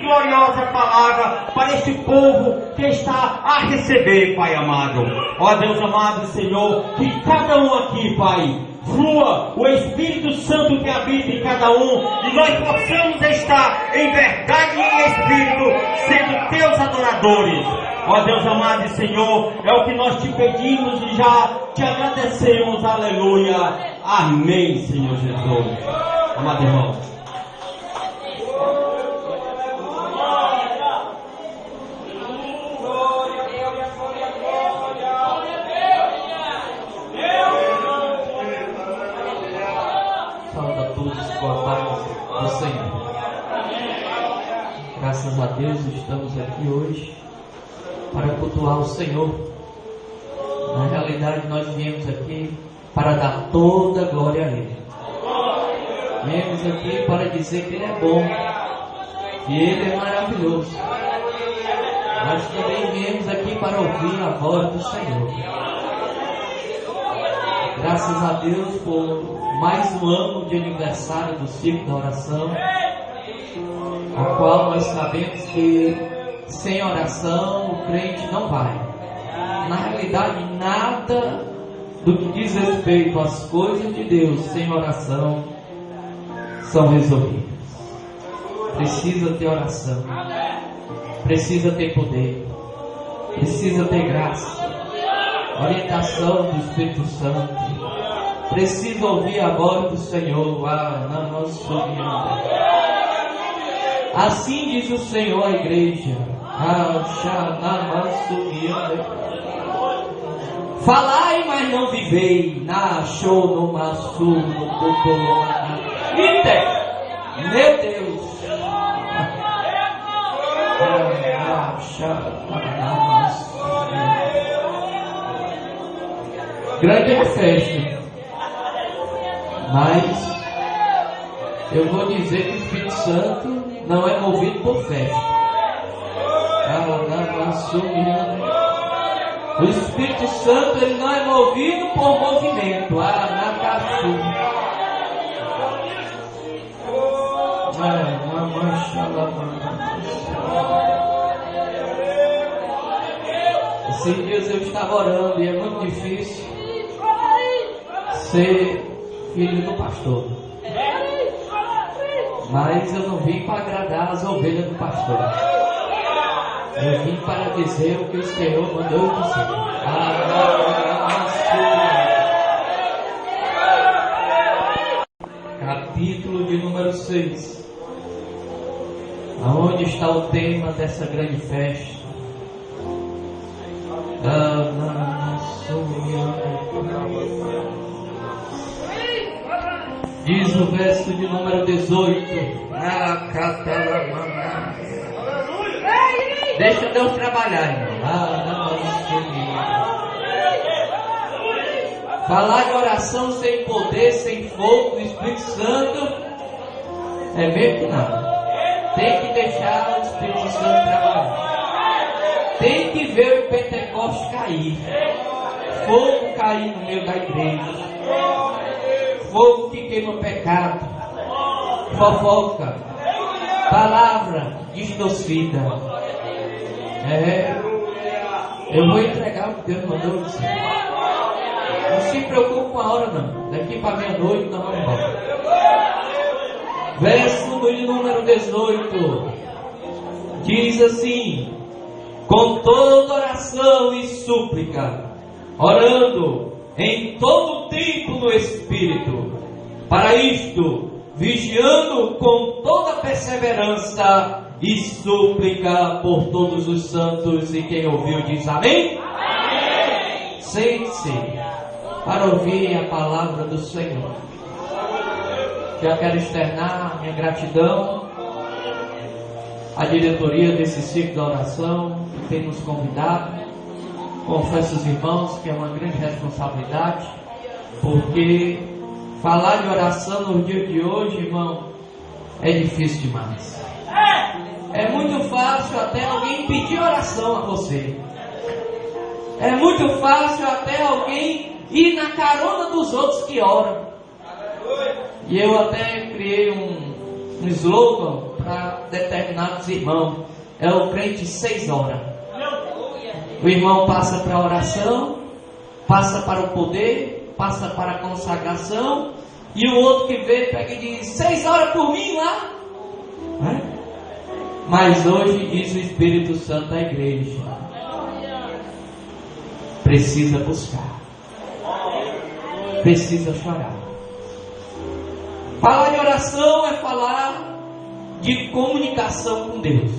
gloriosa palavra para este povo que está a receber, Pai amado. Ó Deus amado, Senhor, que cada um aqui, Pai, flua o Espírito Santo que habita em cada um, e nós possamos estar em verdade e em Espírito, sendo teus adoradores. Ó Deus amado e Senhor, é o que nós te pedimos e já te agradecemos. Aleluia. Amém, Senhor Jesus. Amado irmão. Saúde a todos com a paz do Senhor. Graças a Deus estamos aqui hoje para cultuar o Senhor. Na realidade nós viemos aqui para dar toda a glória a Ele. Viemos aqui para dizer que Ele é bom, que Ele é maravilhoso. Nós também viemos aqui para ouvir a voz do Senhor. Graças a Deus por mais um ano de aniversário do Ciclo da Oração, a qual nós sabemos que sem oração o crente não vai. Na realidade, nada do que diz respeito às coisas de Deus sem oração são resolvidas. Precisa ter oração, precisa ter poder, precisa ter graça, orientação do Espírito Santo, precisa ouvir a voz do Senhor. Assim diz o Senhor à igreja. Falai, mas não vivei. Meu Deus. Grande é a festa, mas eu vou dizer que o Espírito Santo não é movido por festa. O Espírito Santo ele não é movido por movimento. Esses dias eu estava orando e é muito difícil ser filho do pastor. Mas eu não vim para agradar as ovelhas do pastor. Eu vim para dizer o que o Senhor mandou eu dizer. Capítulo de número 6. Aonde está o tema dessa grande festa? Diz o verso de número 18. Deixa Deus trabalhar, irmão. Falar de oração sem poder, sem fogo do Espírito Santo é mesmo que nada. Tem que deixar o Espírito Santo trabalhar. Tem que ver o Pentecostes cair. Fogo cair no meio da igreja. Fogo que queima pecado. Fofoca. Palavra distorcida. Eu vou entregar o que Deus mandou dizer. Não se preocupe com a hora não. Daqui para meia-noite nós vamos embora. Verso de número 18 diz assim: com toda oração e súplica, orando em todo tempo no Espírito, para isto vigiando com toda perseverança e súplica por todos os santos. E quem ouviu diz amém? Amém. Sente-se para ouvir a palavra do Senhor. Já quero externar minha gratidão à diretoria desse ciclo da oração que tem nos convidado. Confesso aos irmãos que é uma grande responsabilidade, porque falar de oração no dia de hoje, irmão, é difícil demais. É muito fácil até alguém pedir oração a você. É muito fácil até alguém ir na carona dos outros que oram. E eu até criei um slogan para determinados irmãos. É o crente 6 horas. O irmão passa para a oração, passa para o poder, passa para a consagração, e o outro que vê pega e diz: 6 horas por mim lá. Mas hoje diz o Espírito Santo da igreja: precisa buscar, precisa chorar. Falar de oração é falar de comunicação com Deus.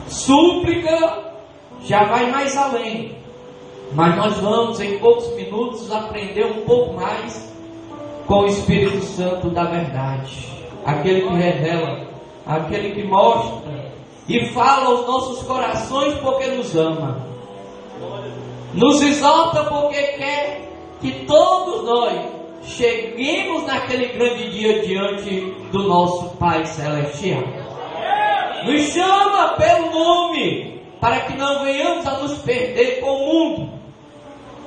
Súplica já vai mais além, mas nós vamos em poucos minutos aprender um pouco mais com o Espírito Santo da verdade, aquele que revela, aquele que mostra e fala aos nossos corações porque nos ama, nos exalta porque quer que todos nós cheguemos naquele grande dia diante do nosso Pai Celestial. Nos chama pelo nome, para que não venhamos a nos perder com o mundo.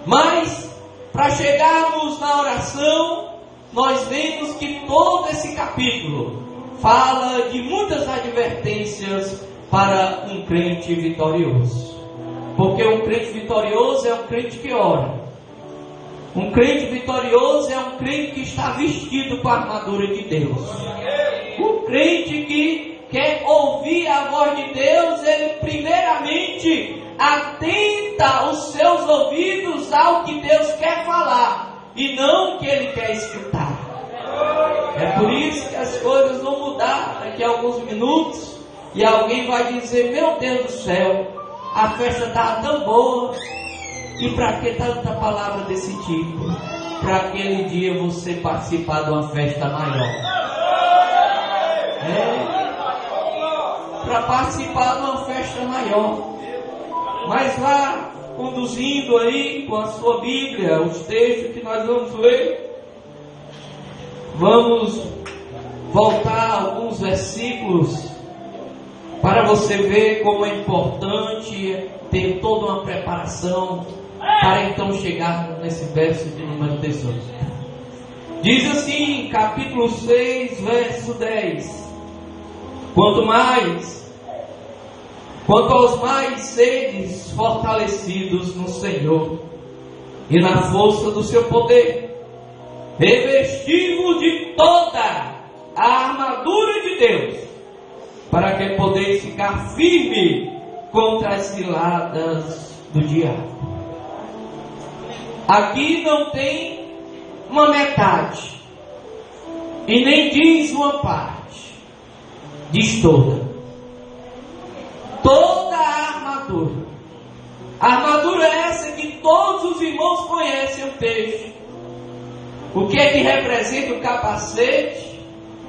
Mas, para chegarmos na oração, nós vemos que todo esse capítulo fala de muitas advertências para um crente vitorioso. Porque um crente vitorioso é um crente que ora. Um crente vitorioso é um crente que está vestido com a armadura de Deus. Um crente que quer ouvir a voz de Deus, ele primeiramente atenta os seus ouvidos ao que Deus quer falar e não o que ele quer escutar. É por isso que as coisas vão mudar daqui a alguns minutos e alguém vai dizer: meu Deus do céu, a festa estava tão boa, e para que tanta palavra desse tipo? Para aquele dia você participar de uma festa maior. Para participar de uma festa maior. Mas vá conduzindo aí com a sua Bíblia os textos que nós vamos ler. Vamos voltar a alguns versículos para você ver como é importante ter toda uma preparação para então chegar nesse verso de número 18. Diz assim, capítulo 6, verso 10: Quanto aos mais sedes fortalecidos no Senhor e na força do seu poder, revestivos de toda a armadura de Deus, para que podeis ficar firme contra as ciladas do diabo. Aqui não tem uma metade e nem diz uma parte, diz toda. Toda a armadura. A armadura é essa que todos os irmãos conhecem o texto. O que é que representa o capacete?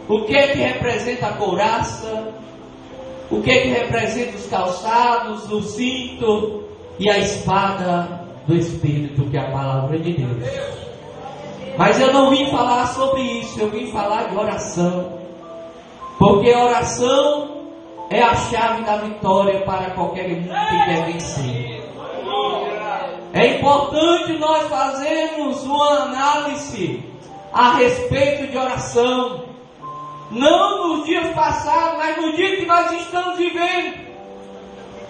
O que é que representa a couraça? O que é que representa os calçados, o cinto e a espada do Espírito, que é a palavra de Deus. Mas eu não vim falar sobre isso, eu vim falar de oração. Porque a oração é a chave da vitória para qualquer um que quer vencer. É importante nós fazermos uma análise a respeito de oração. Não nos dias passados, mas no dia que nós estamos vivendo.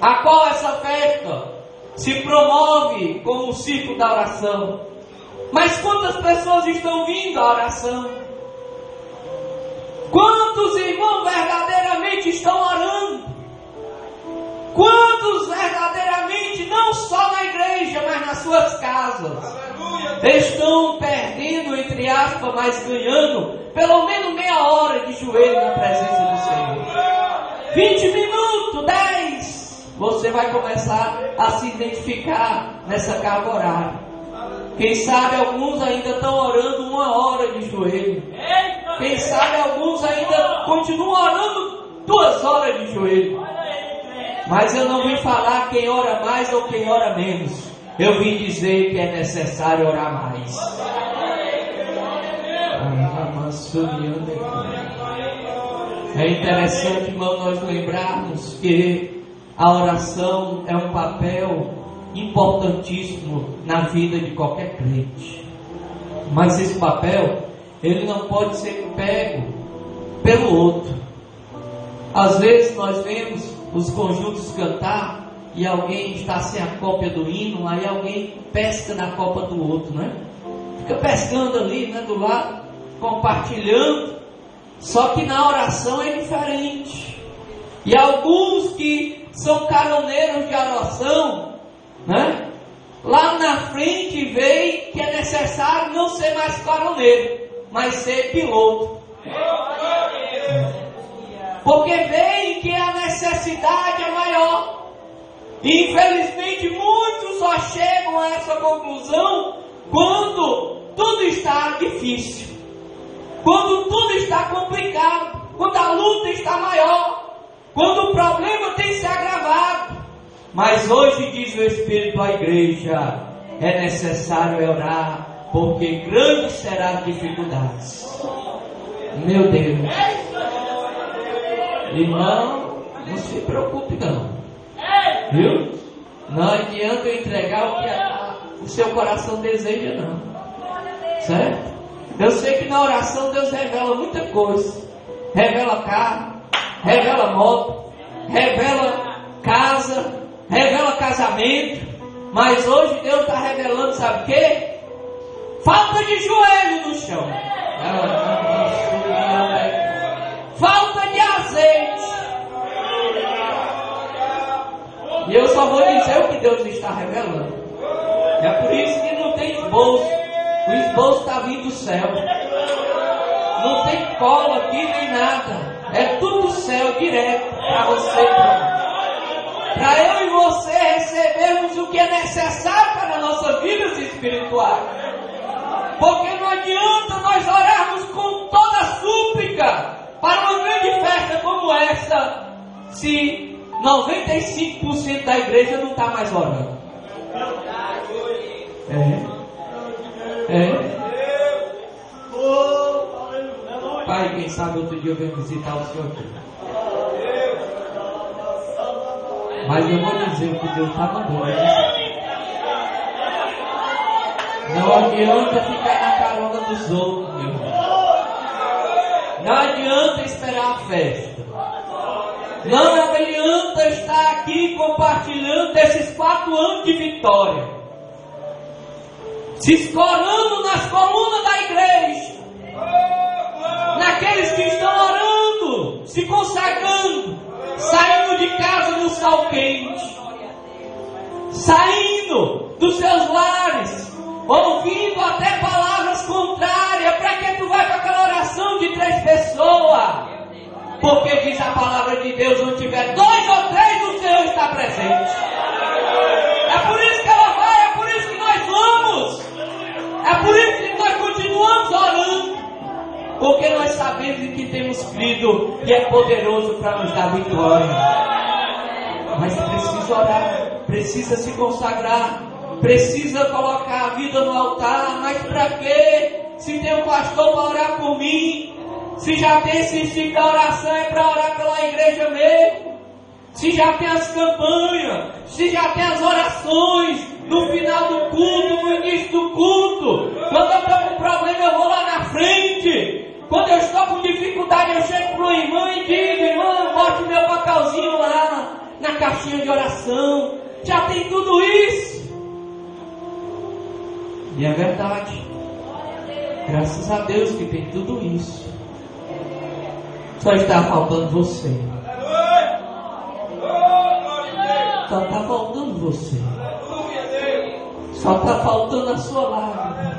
A qual essa festa se promove como o ciclo da oração. Mas quantas pessoas estão vindo à oração? Quantos irmãos verdadeiramente estão orando? Quantos verdadeiramente, não só na igreja, mas nas suas casas, estão perdendo, entre aspas, mas ganhando pelo menos meia hora de joelho na presença do Senhor? 20 minutos, 10, você vai começar a se identificar nessa carga horária. Quem sabe alguns ainda estão orando 1 hora de joelho. Quem sabe alguns ainda continuam orando 2 horas de joelho. Mas eu não vim falar quem ora mais ou quem ora menos. Eu vim dizer que é necessário orar mais. É interessante, irmão, nós lembrarmos que a oração é um papel importantíssimo na vida de qualquer crente. Mas esse papel, ele não pode ser pego pelo outro. Às vezes nós vemos os conjuntos cantar e alguém está sem a cópia do hino, aí alguém pesca na copa do outro, né? Fica pescando ali, né, do lado, compartilhando. Só que na oração é diferente. E alguns que são caroneiros de oração, né? Lá na frente veem que é necessário não ser mais caroneiro, mas ser piloto. Porque veem que a necessidade é maior. E infelizmente muitos só chegam a essa conclusão quando tudo está difícil, quando tudo está complicado, quando a luta está maior, quando o problema tem se agravado. Mas hoje diz o Espírito à igreja, é necessário orar, porque grandes serão as dificuldades. Meu Deus. Irmão, não se preocupe não. Viu? Não adianta eu entregar o que o seu coração deseja não. Certo? Eu sei que na oração Deus revela muita coisa. Revela carro, revela moto, revela casa, revela casamento. Mas hoje Deus está revelando, sabe o quê? Falta de joelho no chão. Falta de azeite. E eu só vou dizer o que Deus está revelando. É por isso que não tem esboço. O esboço está vindo do céu. Não tem cola aqui nem nada. É tudo céu direto para você. Para eu e você recebermos o que é necessário para nossas vidas espirituais. Porque não adianta nós orarmos com toda súplica para uma grande festa como essa, se 95% da igreja não está mais orando. Pai, quem sabe outro dia eu venho visitar o Senhor aqui. Mas eu vou dizer o que Deus está mandando. Não adianta ficar na carona dos outros, meu irmão. Não adianta esperar a festa. Não adianta estar aqui compartilhando desses 4 anos de vitória, se escorando nas colunas da igreja, naqueles que estão orando, se consagrando, saindo de casa no sol quente, saindo dos seus lares, ouvindo até palavras contrárias. Para que tu vai para aquela oração de 3 pessoas? Porque diz a palavra de Deus, onde tiver 2 ou 3, o Senhor está presente. É por isso que ela vai, é por isso que nós vamos, é por isso que nós continuamos orando, porque nós sabemos que temos crido e é poderoso para nos dar vitória. Mas precisa orar, precisa se consagrar, precisa colocar a vida no altar. Mas para quê? Se tem um pastor para orar por mim, se já tem esse instinto da oração, é para orar pela igreja mesmo. Se já tem as campanhas, se já tem as orações no final do culto, no início do culto. Quando eu estou com problema, eu vou lá na frente. Quando eu estou com dificuldade, eu chego para uma irmã e digo: irmã, bote o meu papelzinho lá na caixinha de oração. Já tem tudo isso. E é verdade. Graças a Deus que tem tudo isso. Só está faltando você. Só está faltando você. Só está faltando a sua lágrima.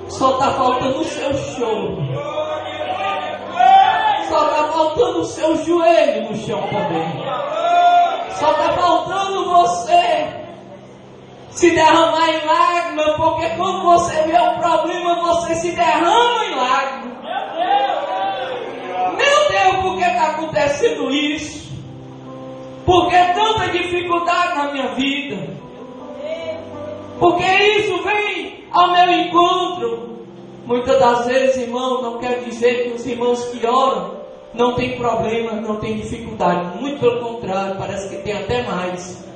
Só está faltando o seu choro. Só está faltando o seu joelho no chão também. Só está faltando você se derramar em lágrimas, porque quando você vê um problema, você se derrama em lágrimas. Meu Deus, por que está acontecendo isso? Por que tanta dificuldade na minha vida? Porque isso vem ao meu encontro. Muitas das vezes, irmão, não quer dizer que os irmãos que oram não tem problema, não tem dificuldade. Muito pelo contrário, parece que tem até mais.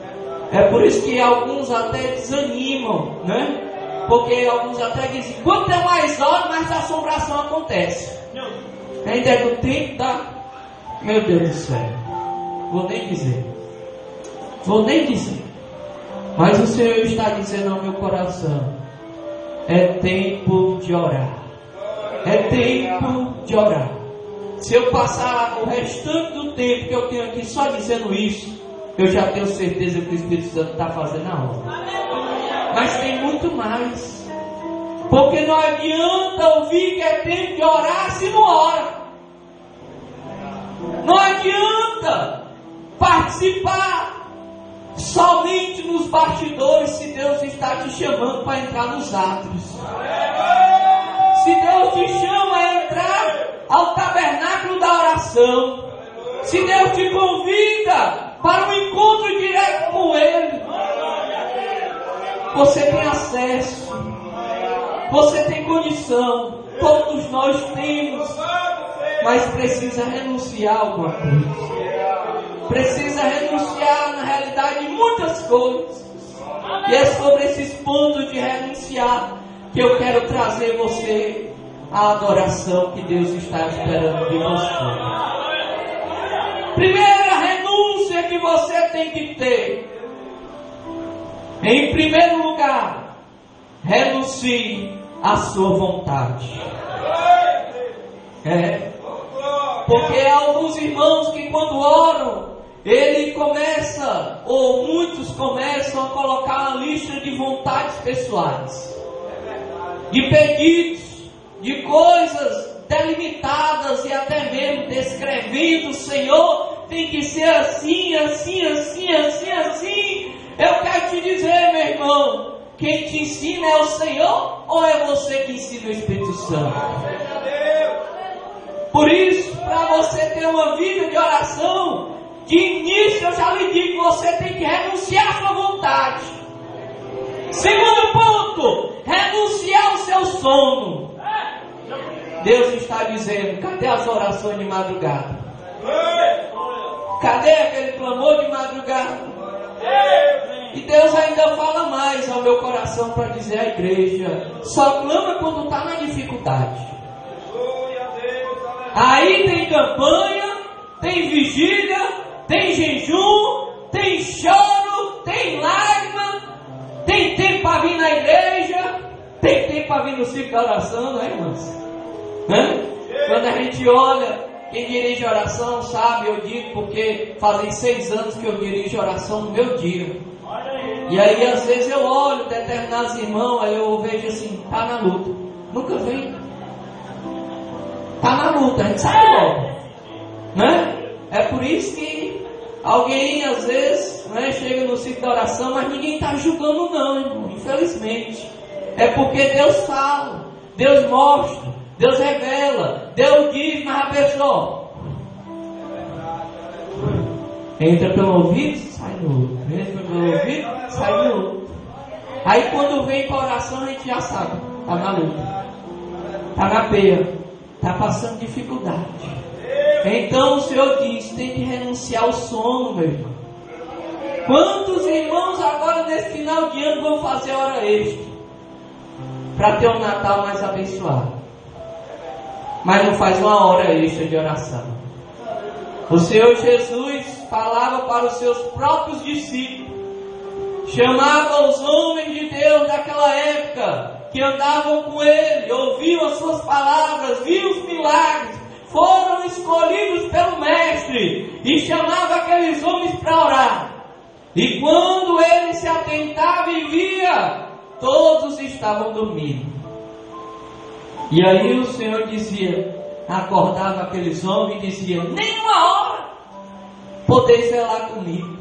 É por isso que alguns até desanimam, né? Porque alguns até dizem: quanto mais oro, mais assombração acontece. Ainda é do tempo Meu Deus do céu, vou nem dizer. Mas o Senhor está dizendo ao meu coração: é tempo de orar. É tempo de orar. Se eu passar o restante do tempo que eu tenho aqui só dizendo isso, eu já tenho certeza que o Espírito Santo está fazendo a obra. Mas tem muito mais. Porque não adianta ouvir que é tempo de orar se não ora. Não adianta participar somente nos bastidores se Deus está te chamando para entrar nos átrios. Se Deus te chama a entrar ao tabernáculo da oração, se Deus te convida para um encontro direto com Ele, você tem acesso, você tem condição, todos nós temos, mas precisa renunciar a alguma coisa, precisa renunciar na realidade muitas coisas, e é sobre esses pontos de renunciar que eu quero trazer você à adoração que Deus está esperando de você. Primeira renúncia que você tem que ter. Em primeiro lugar, renuncie à sua vontade. Porque há alguns irmãos que quando oram, ele começa, ou muitos começam a colocar uma lista de vontades pessoais, de pedidos, de coisas delimitadas e até mesmo descrevendo: Senhor, tem que ser assim, assim, assim, assim, assim. Eu quero te dizer, meu irmão, quem te ensina é o Senhor ou é você que ensina o Espírito Santo? Por isso, para você ter uma vida de oração, de início eu já lhe digo, você tem que renunciar à sua vontade. Segundo ponto, renunciar ao seu sono. Deus está dizendo: cadê as orações de madrugada? Cadê aquele clamor de madrugada? E Deus ainda fala mais ao meu coração para dizer à igreja: só clama quando está na dificuldade. Aí tem campanha, tem vigília, tem jejum, tem choro, tem lágrima, tem tempo para vir na igreja, tem tempo para vir no ciclo da oração, não é, irmãos? Quando a gente olha, quem dirige oração sabe, eu digo porque fazem 6 anos que eu dirijo oração no meu dia. E aí às vezes eu olho determinados irmãos, aí eu vejo assim: tá na luta, nunca vem, tá na luta, a gente sabe logo, né? É por isso que alguém às vezes, né, chega no ciclo da oração, mas ninguém está julgando não, irmão, infelizmente. É porque Deus fala, Deus mostra, Deus revela, Deus diz, mas a pessoa entra pelo ouvido, sai no outro. Entra pelo ouvido, sai no outro. Aí quando vem para a oração, a gente já sabe: está na luta, está na peia, está passando dificuldade. Então o Senhor diz: tem que renunciar ao sono, meu irmão. Quantos irmãos agora nesse final de ano vão fazer hora extra para ter um Natal mais abençoado, mas não faz uma hora extra de oração? O Senhor Jesus falava para os seus próprios discípulos, chamava os homens de Deus daquela época, que andavam com Ele, ouviam as suas palavras, viam os milagres, foram escolhidos pelo Mestre, e chamava aqueles homens para orar. E quando ele se atentava e via, todos estavam dormindo. E aí o Senhor dizia, acordava aqueles homens e dizia: nem uma hora podeis velar comigo.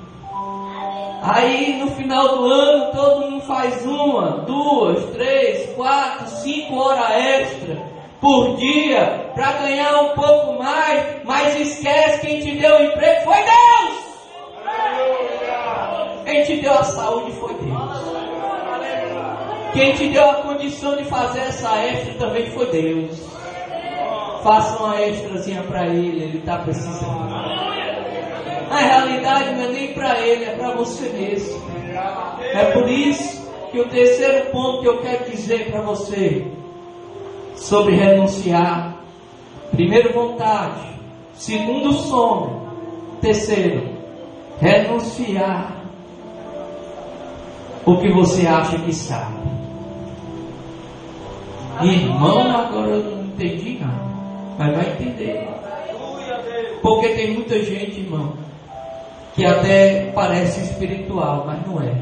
Aí no final do ano todo mundo faz 1, 2, 3, 4, 5 horas extra por dia para ganhar um pouco mais, mas esquece: quem te deu o emprego foi Deus. Quem te deu a saúde foi Deus. Quem te deu a condição de fazer essa extra também foi Deus. Faça uma extrazinha para Ele está precisando. Na realidade não é nem para Ele, é para você mesmo. É por isso que o terceiro ponto que eu quero dizer para você sobre renunciar: primeiro, vontade. Segundo, o sono. Terceiro, renunciar o que você acha que sabe. Irmão, agora eu não entendi nada, mas vai entender. Porque tem muita gente, irmão, que até parece espiritual, mas não é.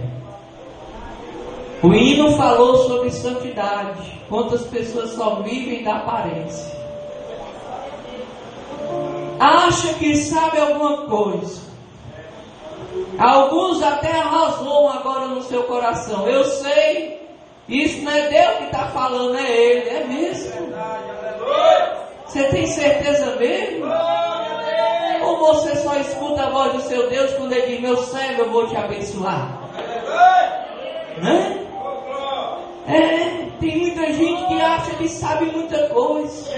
O hino falou sobre santidade. Quantas pessoas só vivem da aparência. Acha que sabe alguma coisa. Alguns até arrasou agora no seu coração. Eu sei, isso não é Deus que está falando, é Ele, é mesmo. Você tem certeza mesmo? Ou você só escuta a voz do seu Deus quando Ele diz: meu servo, eu vou te abençoar? Né? Tem muita gente que acha que sabe muita coisa.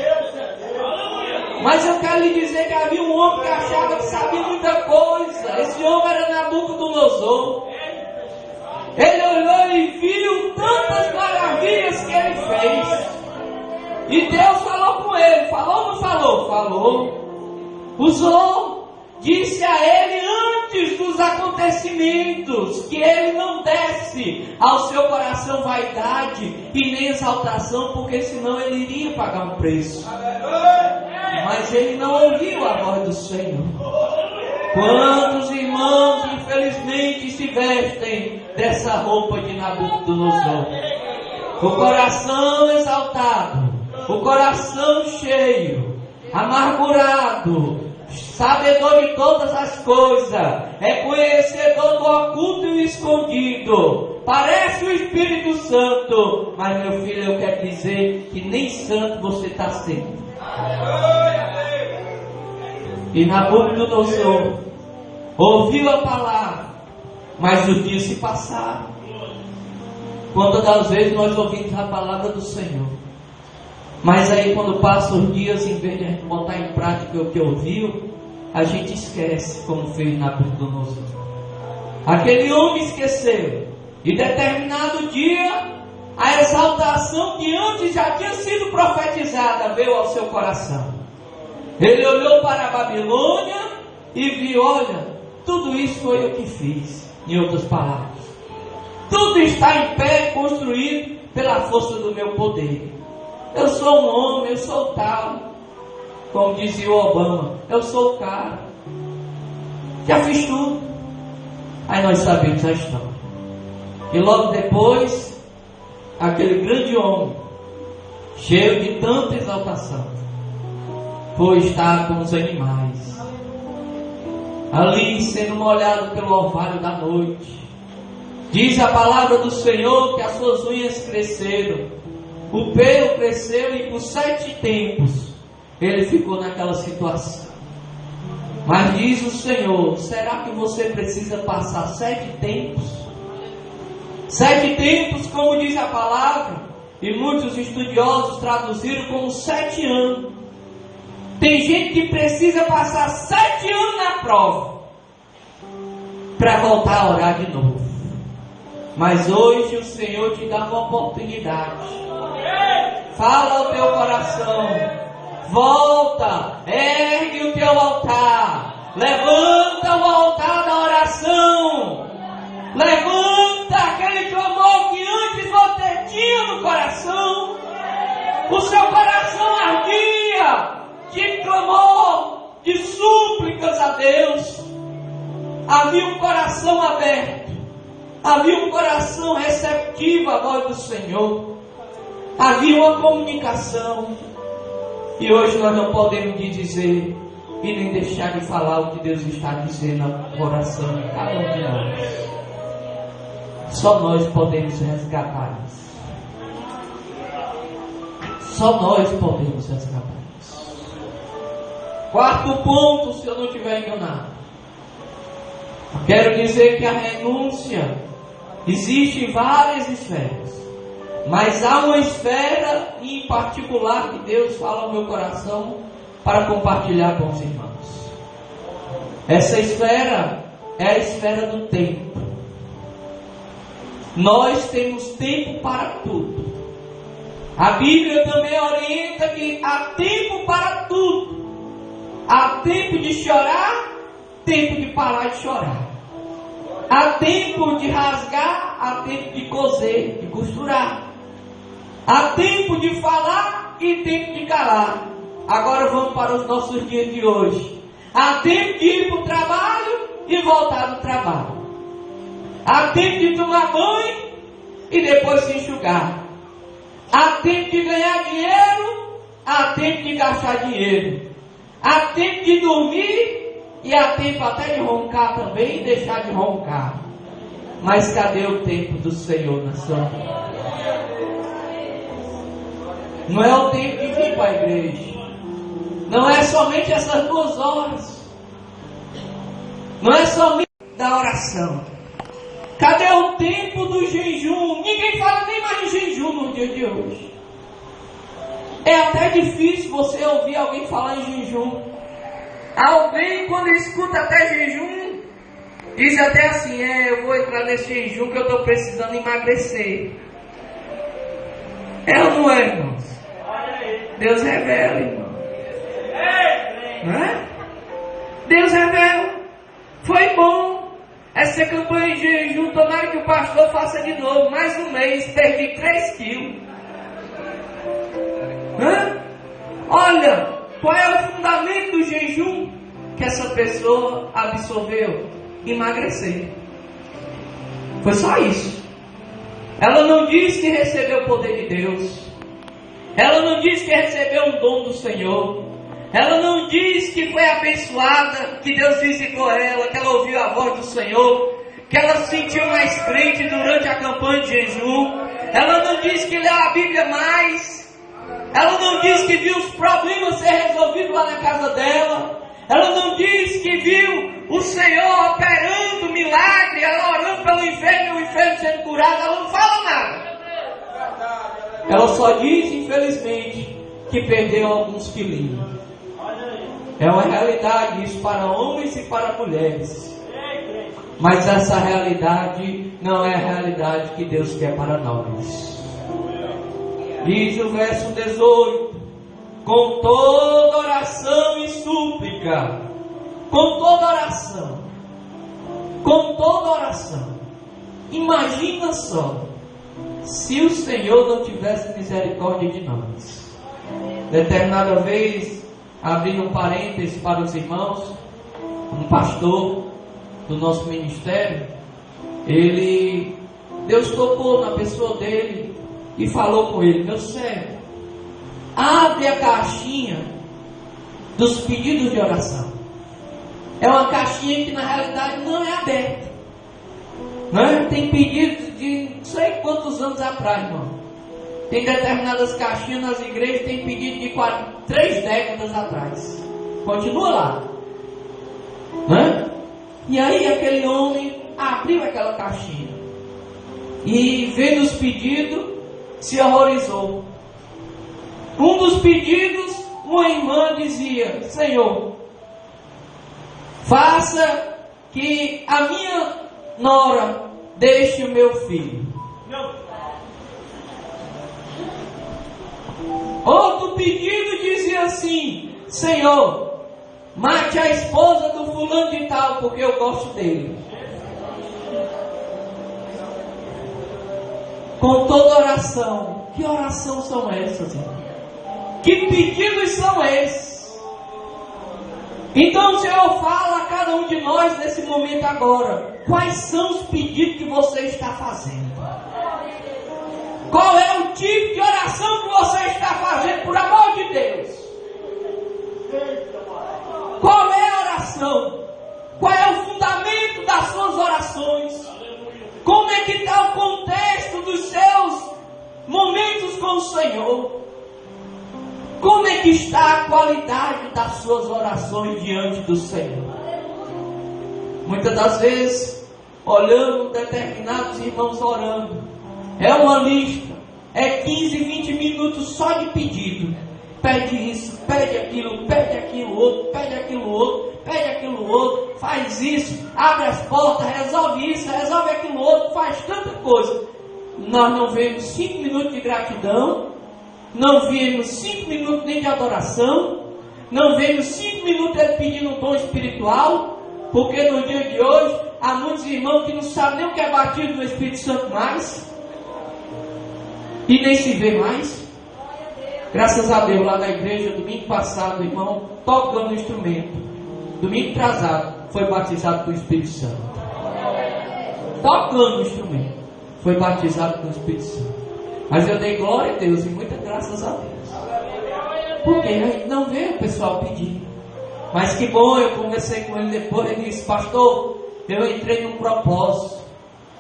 Mas eu quero lhe dizer que havia um homem que achava que sabia muita coisa. Esse homem era Nabucodonosor. Ele olhou e viu tantas maravilhas que ele fez. E Deus falou com ele. Falou ou não falou? Falou. Usou. Disse a ele antes dos acontecimentos que ele não desse ao seu coração vaidade e nem exaltação, porque senão ele iria pagar um preço. Mas ele não ouviu a voz do Senhor. Quantos irmãos infelizmente se vestem dessa roupa de Nabucodonosor? O coração exaltado, o coração cheio, amargurado, sabedor de todas as coisas, é conhecedor do oculto e do escondido, parece o Espírito Santo, mas meu filho, eu quero dizer que nem santo você está sendo. E Nabucodonosor ouviu a palavra, mas os dias se passaram. Quantas das vezes nós ouvimos a palavra do Senhor, mas aí quando passam os dias, em vez de a gente botar em prática o que ouviu, a gente esquece, como fez Nabucodonosor. Aquele homem esqueceu. E determinado dia, a exaltação que antes já tinha sido profetizada veio ao seu coração. Ele olhou para a Babilônia e viu: olha, tudo isso foi eu que fiz. Em outras palavras, tudo está em pé, construído pela força do meu poder. Eu sou um homem, eu sou tal. Como dizia o Obama, eu sou o cara. Já fiz tudo. Aí nós sabemos a história. E logo depois, aquele grande homem, cheio de tanta exaltação, foi estar com os animais, ali sendo molhado pelo orvalho da noite. Diz a palavra do Senhor que as suas unhas cresceram, o pelo cresceu, e por 7 tempos ele ficou naquela situação. Mas diz o Senhor: será que você precisa passar 7 tempos? 7 tempos, como diz a palavra, e muitos estudiosos traduziram como 7 anos. Tem gente que precisa passar 7 anos na prova para voltar a orar de novo. Mas hoje o Senhor te dá uma oportunidade. Fala ao teu coração. Volta, ergue o teu altar, levanta o altar da oração, levanta aquele clamor que antes você tinha no coração. O seu coração ardia de clamor, de súplicas a Deus. Havia um coração aberto, havia um coração receptivo à voz do Senhor, havia uma comunicação. E hoje nós não podemos dizer e nem deixar de falar o que Deus está dizendo no coração de cada um de nós. Só nós podemos resgatar isso. Só nós podemos resgatar isso. 4º ponto, se eu não estiver enganado. Quero dizer que a renúncia existe em várias esferas. Mas há uma esfera em particular que Deus fala ao meu coração para compartilhar com os irmãos. Essa esfera é a esfera do tempo. Nós temos tempo para tudo. A Bíblia também orienta que há tempo para tudo. Há tempo de chorar, tempo de parar de chorar. Há tempo de rasgar, há tempo de coser, de costurar. Há tempo de falar e tempo de calar. Agora vamos para os nossos dias de hoje. Há tempo de ir para o trabalho e voltar do trabalho. Há tempo de tomar banho e depois se enxugar. Há tempo de ganhar dinheiro, há tempo de gastar dinheiro. Há tempo de dormir e há tempo até de roncar também e deixar de roncar. Mas cadê o tempo do Senhor na sua vida? Não é o tempo de vir para a igreja. Não é somente essas 2 horas. Não é somente da oração. Cadê o tempo do jejum? Ninguém fala nem mais de jejum no dia de hoje. É até difícil você ouvir alguém falar em jejum. Alguém, quando escuta até jejum, diz até assim: eu vou entrar nesse jejum que eu estou precisando emagrecer. É ou não é, irmãos? Deus revela, irmão. Não é? Deus revela. Foi bom essa campanha de jejum. Tomara que o pastor faça de novo. Mais um mês, perdi 3 quilos. Olha, qual é o fundamento do jejum que essa pessoa absorveu? Emagrecer. Foi só isso. Ela não diz que recebeu o poder de Deus. Ela não diz que recebeu um dom do Senhor. Ela não diz que foi abençoada, que Deus visitou ela, que ela ouviu a voz do Senhor, que ela se sentiu mais crente durante a campanha de jejum. Ela não diz que leu a Bíblia mais. Ela não diz que viu os problemas ser resolvidos lá na casa dela. Ela não diz que viu o Senhor operando milagre, ela orando pelo enfermo e o enfermo sendo curado. Ela não fala nada. Ela só diz, infelizmente, que perdeu alguns quilinhos. É uma realidade isso para homens e para mulheres. Mas essa realidade não é a realidade que Deus quer para nós. Diz o verso 18: com toda oração e súplica. Com toda oração. Com toda oração. Imagina só, se o Senhor não tivesse misericórdia de nós. Determinada vez, abrindo um parêntese para os irmãos, um pastor do nosso ministério, Deus tocou na pessoa dele e falou com ele: meu servo, abre a caixinha dos pedidos de oração. É uma caixinha que na realidade não é aberta. Não é? Tem pedidos de não sei quantos anos atrás, irmão. Tem determinadas caixinhas nas igrejas, tem pedido de 3 décadas atrás. Continua lá. Não é? E aí aquele homem abriu aquela caixinha e vendo os pedidos, se horrorizou. Um dos pedidos, uma irmã dizia: Senhor, faça que a minha nora deixe o meu filho. Outro pedido dizia assim: Senhor, mate a esposa do fulano de tal, porque eu gosto dele. Com toda oração. Que oração são essas, irmão? Que pedidos são esses? Então o Senhor fala a cada um de nós nesse momento agora: quais são os pedidos que você está fazendo? Qual é o tipo de oração que você está fazendo, por amor de Deus? Qual é a oração? Qual é o fundamento das suas orações? Como é que está o contexto dos seus momentos com o Senhor? Como é que está a qualidade das suas orações diante do Senhor? Muitas das vezes, olhando determinados irmãos orando, é uma lista, é 15, 20 minutos só de pedido. Pede isso, pede aquilo outro, pede aquilo outro, pede aquilo outro, faz isso, abre as portas, resolve isso, resolve aquilo outro, faz tanta coisa. Nós não vemos 5 minutos de gratidão, não vemos 5 minutos nem de adoração, não vemos 5 minutos ele pedindo um dom espiritual, porque no dia de hoje há muitos irmãos que não sabem nem o que é batismo no Espírito Santo mais, e nem se vê mais. Graças a Deus, lá na igreja, domingo passado, o irmão tocando o instrumento, domingo atrasado, foi batizado com o Espírito Santo. Tocando o instrumento, foi batizado com o Espírito Santo. Mas eu dei glória a Deus e muitas graças a Deus, porque não veio o pessoal pedir. Mas que bom, eu conversei com ele depois, ele disse: pastor, eu entrei num propósito.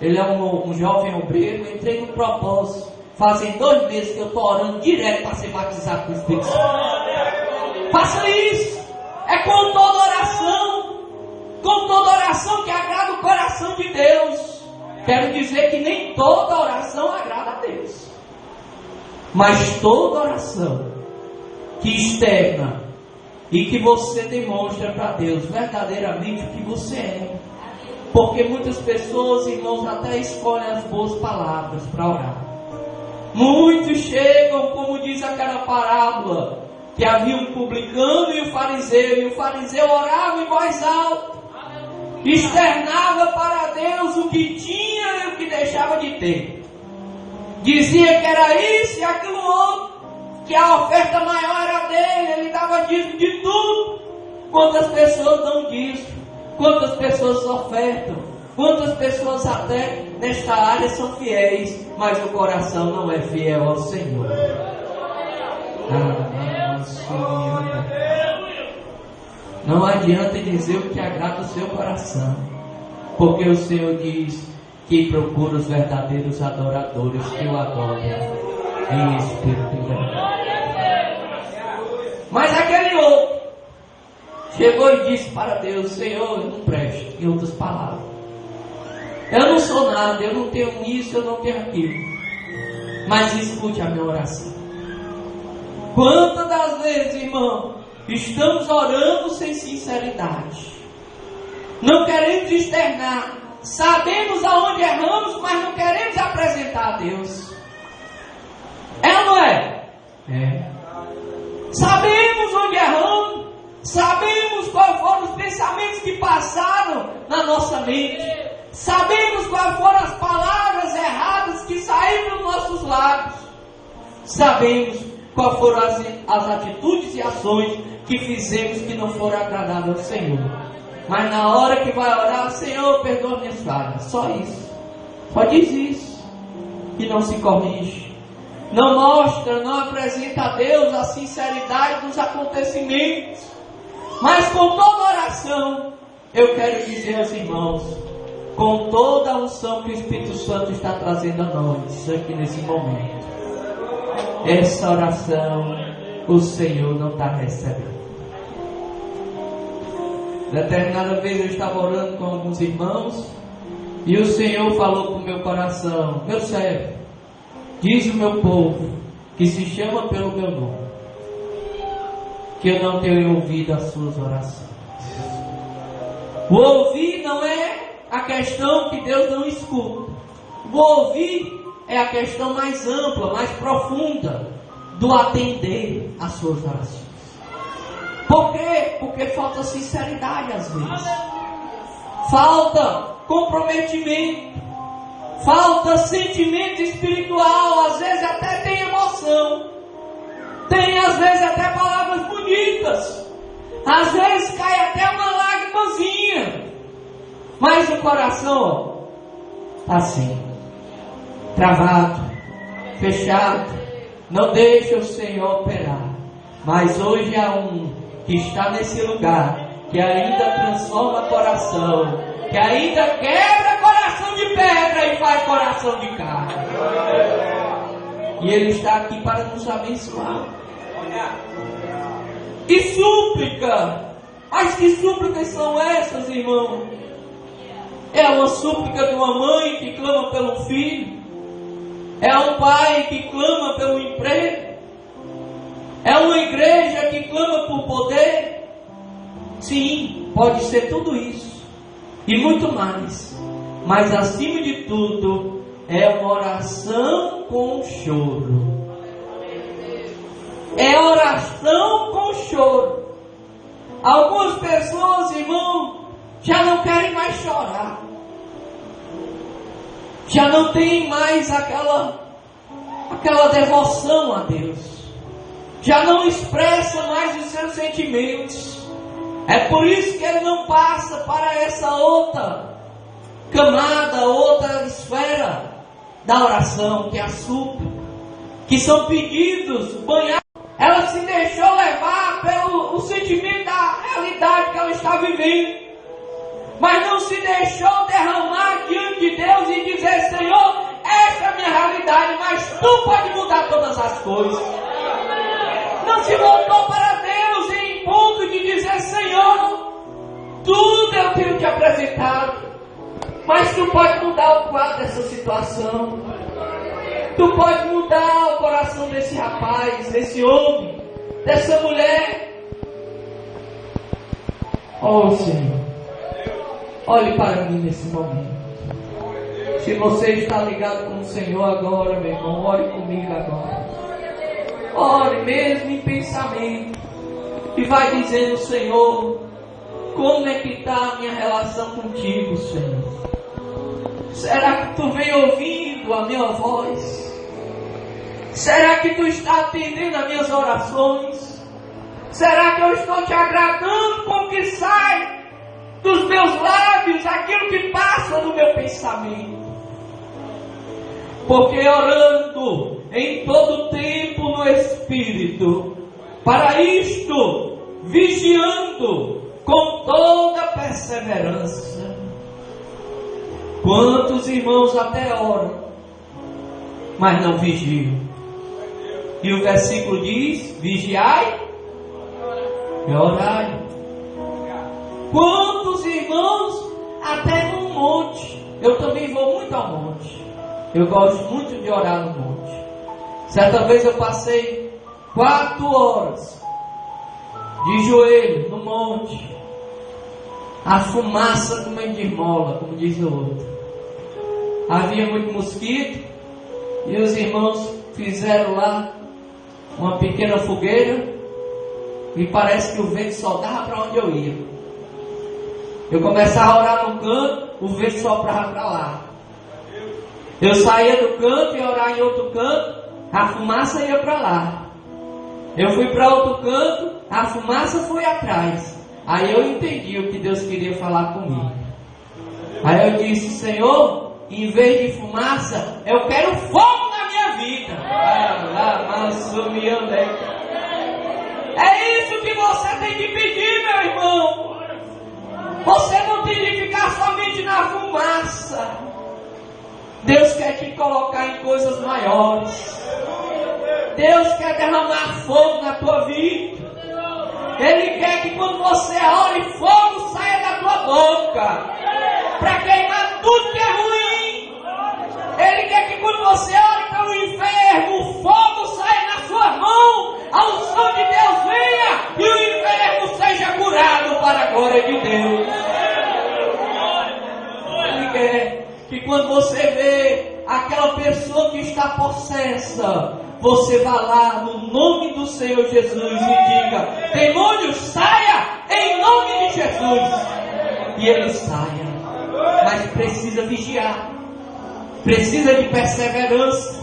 Ele é um jovem obreiro, eu entrei num propósito. Fazem 2 meses que eu estou orando direto para ser batizado com o Espírito Santo. Faça isso. É com toda oração que agrada o coração de Deus. Quero dizer que nem toda oração agrada a Deus, mas toda oração que externa e que você demonstra para Deus verdadeiramente o que você é. Porque muitas pessoas, irmãos, até escolhem as boas palavras para orar. Muitos chegam, como diz aquela parábola, que havia um publicano e o fariseu orava em voz alta, externava para Deus o que tinha e o que deixava de ter. Dizia que era isso e aquilo outro, que a oferta maior era dele, ele dava dízimo de tudo. Quantas pessoas dão dízimo? Quantas pessoas ofertam? Quantas pessoas até nesta área são fiéis, mas o coração não é fiel ao Senhor. Não adianta dizer o que agrada o seu coração, porque o Senhor diz que procura os verdadeiros adoradores que o adoram em espírito e verdade. Mas aquele outro chegou e disse para Deus: Senhor, eu não presto. Em outras palavras, eu não sou nada, eu não tenho isso, eu não tenho aquilo, mas escute a minha oração. Quantas das vezes, irmão, estamos orando sem sinceridade, não queremos externar, sabemos aonde erramos, mas não queremos apresentar a Deus. É ou não é? É. Sabemos onde erramos, sabemos quais foram os pensamentos que passaram na nossa mente, sabemos quais foram as palavras erradas que saíram dos nossos lábios, sabemos quais foram as atitudes e ações que fizemos que não foram agradáveis ao Senhor. Mas na hora que vai orar: Senhor, perdoa minhas falhas. Só isso. Só diz isso. E não se corrige. Não mostra, não apresenta a Deus a sinceridade dos acontecimentos. Mas com toda oração, eu quero dizer aos irmãos, com toda a unção que o Espírito Santo está trazendo a nós aqui nesse momento, essa oração o Senhor não está recebendo. Determinada vez eu estava orando com alguns irmãos e o Senhor falou para o meu coração: meu servo, diz o meu povo que se chama pelo meu nome, que eu não tenho ouvido as suas orações. O ouvir não é a questão que Deus não escuta. O ouvir é a questão mais ampla, mais profunda do atender às suas orações. Por quê? Porque falta sinceridade às vezes, falta comprometimento, falta sentimento espiritual. Às vezes até tem emoção, tem às vezes até palavras bonitas, às vezes cai até uma lágrimazinha, mas o coração está assim, travado, fechado, não deixa o Senhor operar. Mas hoje há um que está nesse lugar, que ainda transforma coração, que ainda quebra coração de pedra e faz coração de carne. E Ele está aqui para nos abençoar. E súplica, mas que súplicas são essas, irmão? É uma súplica de uma mãe que clama pelo filho, é um pai que clama pelo emprego, é uma igreja que clama por poder. Sim, pode ser tudo isso e muito mais, mas acima de tudo é uma oração com choro. É oração com choro. Algumas pessoas, irmão, já não querem mais chorar. Já não tem mais aquela devoção a Deus. Já não expressa mais os seus sentimentos. É por isso que ele não passa para essa outra camada, outra esfera da oração, que é a súplica, que são pedidos banhados. Ela se deixou levar pelo sentimento da realidade que ela está vivendo, mas não se deixou derramar diante de Deus e dizer: Senhor, essa é a minha realidade, mas Tu pode mudar todas as coisas. Não se voltou para Deus em ponto de dizer: Senhor, tudo eu tenho te apresentado, mas Tu pode mudar o quadro dessa situação. Tu pode mudar o coração desse rapaz, desse homem, dessa mulher. Oh Senhor, olhe para mim nesse momento. Se você está ligado com o Senhor agora, meu irmão, ore comigo agora. Ore mesmo em pensamento e vai dizendo: Senhor, como é que está a minha relação contigo, Senhor? Será que Tu vem ouvindo a minha voz? Será que Tu está atendendo as minhas orações? Será que eu estou Te agradando com o que sai dos meus lábios, aquilo que passa no meu pensamento? Porque orando em todo tempo no Espírito, para isto, vigiando com toda perseverança. Quantos irmãos até oram, mas não vigiam? E o versículo diz: vigiai e orai. Quantos irmãos até no monte? Eu também vou muito ao monte. Eu gosto muito de orar no monte. Certa vez eu passei 4 horas de joelho no monte. A fumaça comendo de esmola, como diz o outro. Havia muito mosquito e os irmãos fizeram lá uma pequena fogueira e parece que o vento só dava para onde eu ia. Eu começava a orar no canto, o vento soprava para lá. Eu saía do canto e ia orar em outro canto, a fumaça ia para lá. Eu fui para outro canto, a fumaça foi atrás. Aí eu entendi o que Deus queria falar comigo. Aí eu disse: Senhor, em vez de fumaça, eu quero fogo na minha vida. É isso que você tem que pedir, meu irmão. Você não tem que ficar somente na fumaça. Deus quer te colocar em coisas maiores. Deus quer derramar fogo na tua vida. Ele quer que quando você ore, fogo saia da tua boca para queimar tudo que é ruim. Ele quer que quando você ore para o enfermo, o fogo saia na sua mão, a unção de Deus venha e o enfermo seja curado para a glória de Deus. Ele quer que quando você vê aquela pessoa que está possessa, você vá lá no nome do Senhor Jesus e diga: demônio, saia em nome de Jesus. E ele saia. Mas precisa vigiar, precisa de perseverança.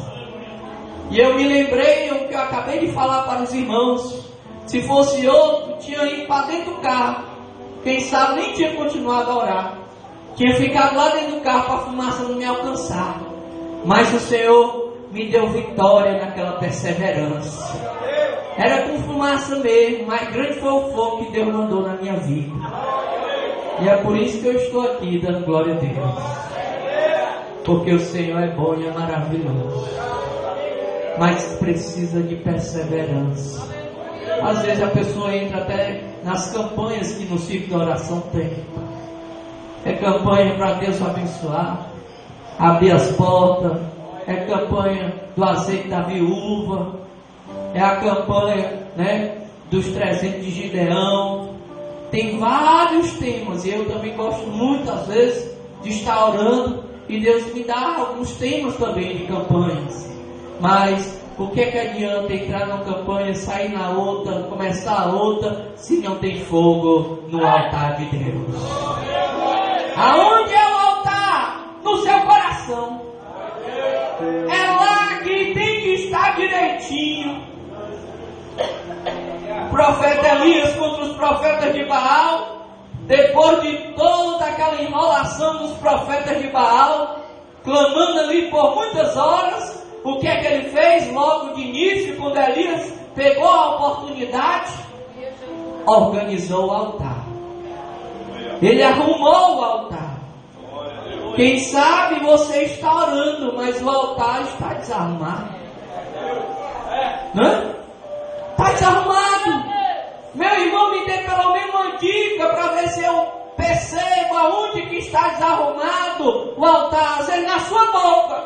E eu me lembrei o que eu acabei de falar para os irmãos. Se fosse outro, tinha ido para dentro do carro. Quem sabe nem tinha continuado a orar. Tinha ficado lá dentro do carro para a fumaça não me alcançar. Mas o Senhor me deu vitória naquela perseverança. Era com fumaça mesmo, mas grande foi o fogo que Deus mandou na minha vida. E é por isso que eu estou aqui dando glória a Deus. Porque o Senhor é bom e é maravilhoso. Mas precisa de perseverança. Às vezes a pessoa entra até nas campanhas que no ciclo de oração tem. É campanha para Deus abençoar, abrir as portas. É campanha do azeite da viúva. É a campanha, dos 300 de Gideão. Tem vários temas. E eu também gosto muito, às vezes, de estar orando. E Deus me dá alguns temas também de campanhas. Mas o que é que adianta entrar numa campanha, sair na outra, começar a outra, se não tem fogo no altar de Deus? Aonde é o altar? No seu coração. É lá que tem que estar direitinho. O profeta Elias contra os profetas de Baal, depois de toda aquela enrolação dos profetas de Baal, clamando ali por muitas horas, o que é que ele fez logo de início, quando Elias pegou a oportunidade? Organizou o altar. Ele arrumou o altar. Quem sabe você está orando, mas o altar está desarrumado. Está desarrumado. Meu irmão, me dê pelo menos uma dica para ver se eu percebo aonde que está desarrumado o altar. Às vezes na sua boca.